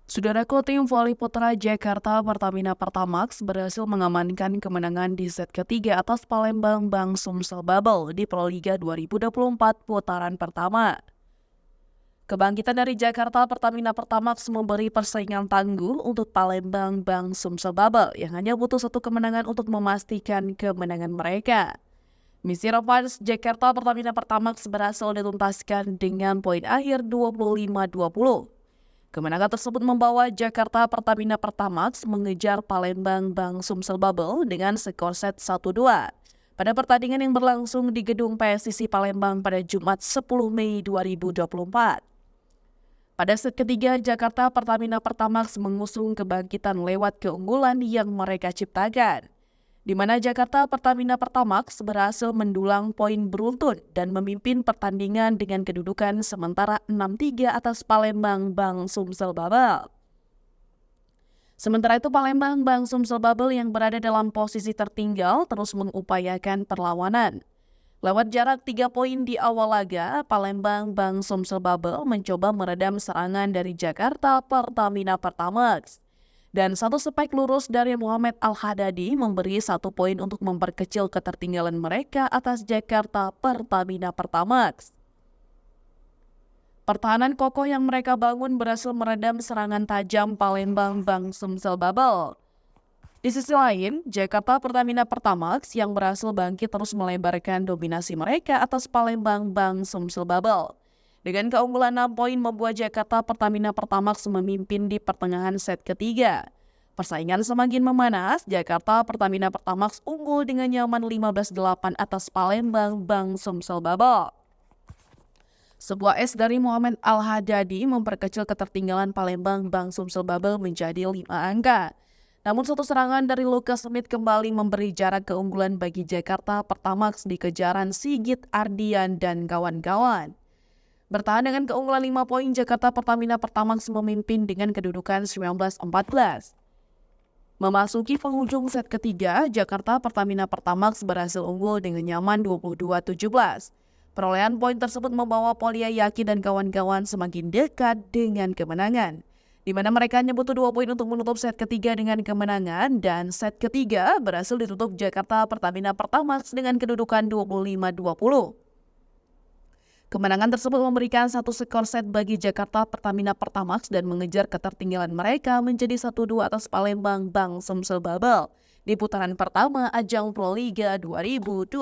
Saudaraku, tim voli putra Jakarta Pertamina Pertamax berhasil mengamankan kemenangan di set ketiga atas Palembang Bang Sumsel Bubble di Proliga 2024 putaran pertama. Kebangkitan dari Jakarta Pertamina Pertamax memberi persaingan tangguh untuk Palembang Bang Sumsel Bubble yang hanya butuh satu kemenangan untuk memastikan kemenangan mereka. Misi revanche Jakarta Pertamina Pertamax berhasil dituntaskan dengan poin akhir 25-20. Kemenangan tersebut membawa Jakarta Pertamina Pertamax mengejar Palembang Bang Sumsel Bubble dengan skor set 1-2 pada pertandingan yang berlangsung di gedung PSSI Palembang pada Jumat 10 Mei 2024. Pada set ketiga, Jakarta Pertamina Pertamax mengusung kebangkitan lewat keunggulan yang mereka ciptakan, di mana Jakarta Pertamina Pertamax berhasil mendulang poin beruntun dan memimpin pertandingan dengan kedudukan sementara 6-3 atas Palembang Bang Sumsel Bubble. Sementara itu Palembang Bang Sumsel Bubble yang berada dalam posisi tertinggal terus mengupayakan perlawanan. Lewat jarak 3 poin di awal laga, Palembang Bang Sumsel Bubble mencoba meredam serangan dari Jakarta Pertamina Pertamax. Dan satu spike lurus dari Muhammad Al-Hadadi memberi 1 poin untuk memperkecil ketertinggalan mereka atas Jakarta Pertamina Pertamax. Pertahanan kokoh yang mereka bangun berhasil meredam serangan tajam Palembang Bang Sumsel Bubble. Di sisi lain, Jakarta Pertamina Pertamax yang berhasil bangkit terus melebarkan dominasi mereka atas Palembang Bang Sumsel Bubble. Dengan keunggulan 6 poin membuat Jakarta Pertamina Pertamax memimpin di pertengahan set ketiga. Persaingan semakin memanas, Jakarta Pertamina Pertamax unggul dengan nyaman 15-8 atas Palembang Bang Sumsel Bubble. Sebuah es dari Muhammad Al-Hadadi memperkecil ketertinggalan Palembang Bang Sumsel Bubble menjadi 5 angka. Namun satu serangan dari Lucas Smith kembali memberi jarak keunggulan bagi Jakarta Pertamax di kejaran Sigit Ardian dan kawan-kawan. Bertahan dengan keunggulan 5 poin, Jakarta Pertamina Pertamax memimpin dengan kedudukan 19-14. Memasuki penghujung set ketiga, Jakarta Pertamina Pertamax berhasil unggul dengan nyaman 22-17. Perolehan poin tersebut membawa Polyayaki dan kawan-kawan semakin dekat dengan kemenangan, di mana mereka hanya butuh 2 poin untuk menutup set ketiga dengan kemenangan, dan set ketiga berhasil ditutup Jakarta Pertamina Pertamax dengan kedudukan 25-20. Kemenangan tersebut memberikan satu skor set bagi Jakarta Pertamina Pertamax dan mengejar ketertinggalan mereka menjadi 1-2 atas Palembang Bang Sumsel Bubble di putaran pertama ajang Proliga 2024.